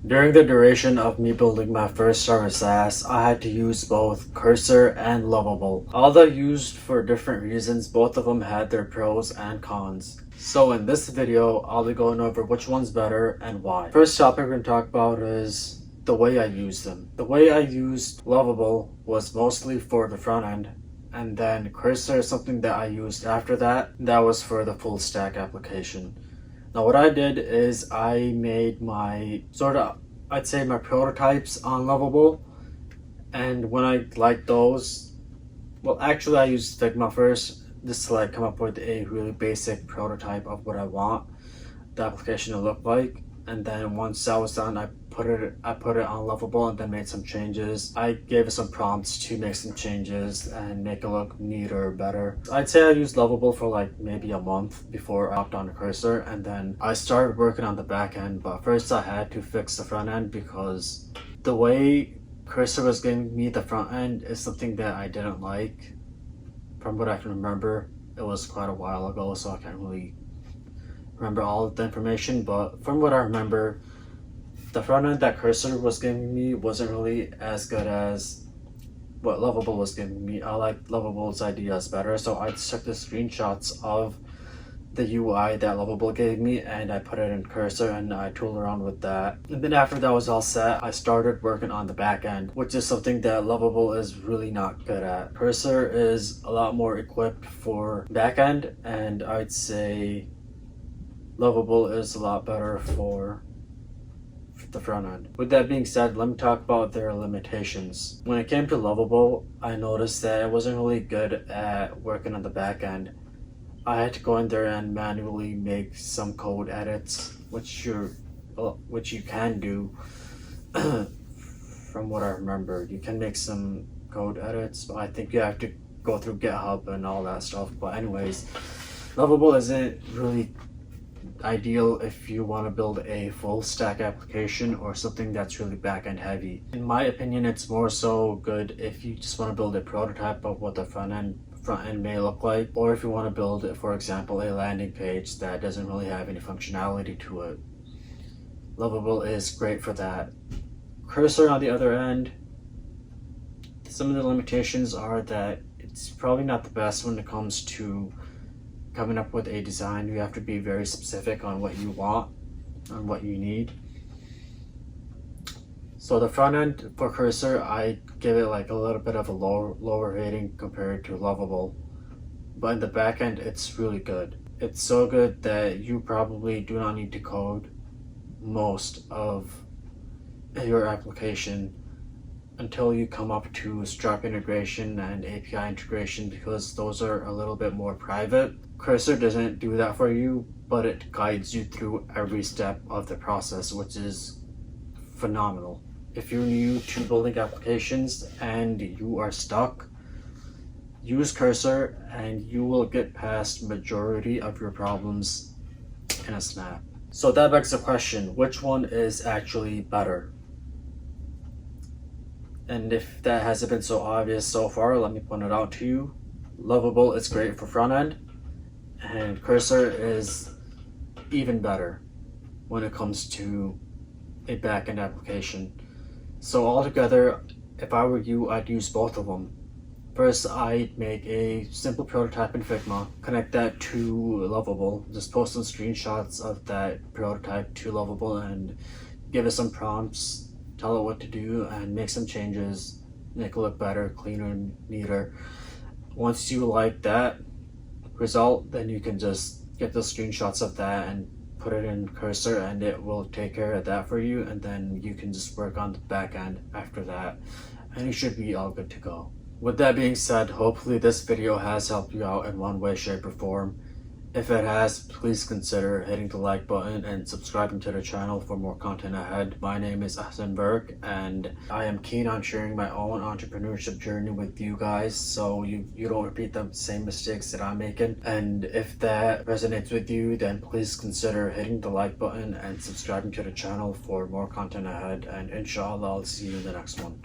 During the duration of me building my first server SaaS, I had to use both Cursor and Lovable. Although used for different reasons, both of them had their pros and cons. So in this video, I'll be going over which one's better and why. First topic we're going to talk about is the way I use them. The way I used Lovable was mostly for the front end, and then Cursor is something that I used after that. That was for the full stack application. Now what I did is I made my I'd say my prototypes on Lovable, and when I liked those, well actually I used Figma first just to like come up with a really basic prototype of what I want the application to look like, and then once that was done I put it on Lovable and then made some changes. I gave it some prompts to make some changes and make it look neater, better. I'd say I used Lovable for like maybe a month before I hopped on Cursor, and then I started working on the back end. But first I had to fix the front end because the way Cursor was giving me the front end is something that I didn't like. From what I can remember, it was quite a while ago, so I can't really remember all of the information, but from what I remember, the front end that Cursor was giving me wasn't really as good as what Lovable was giving me. I liked Lovable's ideas better, so I just took the screenshots of the UI that Lovable gave me and I put it in Cursor and I tooled around with that. And then after that was all set, I started working on the back end, which is something that Lovable is really not good at. Cursor is a lot more equipped for back end, and I'd say Lovable is a lot better for the front end. With that being said, let me talk about their limitations. When it came to Lovable, I noticed that it wasn't really good at working on the back end. I had to go in there and manually make some code edits, which you can do. From what I remember, you can make some code edits, but I think you have to go through GitHub and all that stuff. But anyways, Lovable isn't really ideal if you want to build a full stack application or something that's really back-end heavy. In my opinion, it's more so good if you just want to build a prototype of what the front end may look like, or if you want to build, for example, a landing page that doesn't really have any functionality to it. Lovable is great for that. Cursor, on the other end, some of the limitations are that it's probably not the best when it comes to coming up with a design. You have to be very specific on what you want and what you need. So the front end for Cursor, I give it like a little bit of a lower rating compared to Lovable, but in the back end it's really good. It's so good that you probably do not need to code most of your application until you come up to Stripe integration and API integration, because those are a little bit more private. Cursor doesn't do that for you, but it guides you through every step of the process, which is phenomenal. If you're new to building applications and you are stuck, use Cursor and you will get past majority of your problems in a snap. So that begs the question, which one is actually better? And if that hasn't been so obvious so far, let me point it out to you. Lovable is great for front end, and Cursor is even better when it comes to a back-end application. So altogether, if I were you, I'd use both of them. First, I'd make a simple prototype in Figma, connect that to Lovable, just post some screenshots of that prototype to Lovable and give it some prompts, tell it what to do, and make some changes, make it look better, cleaner, neater. Once you like that result, then you can just get the screenshots of that and put it in Cursor and it will take care of that for you, and then you can just work on the back end after that and you should be all good to go. With that being said, hopefully this video has helped you out in one way, shape, or form. If it has, please consider hitting the like button and subscribing to the channel for more content ahead. My name is Ahsan Berg and I am keen on sharing my own entrepreneurship journey with you guys, so you don't repeat the same mistakes that I'm making. And if that resonates with you, then please consider hitting the like button and subscribing to the channel for more content ahead. And inshallah, I'll see you in the next one.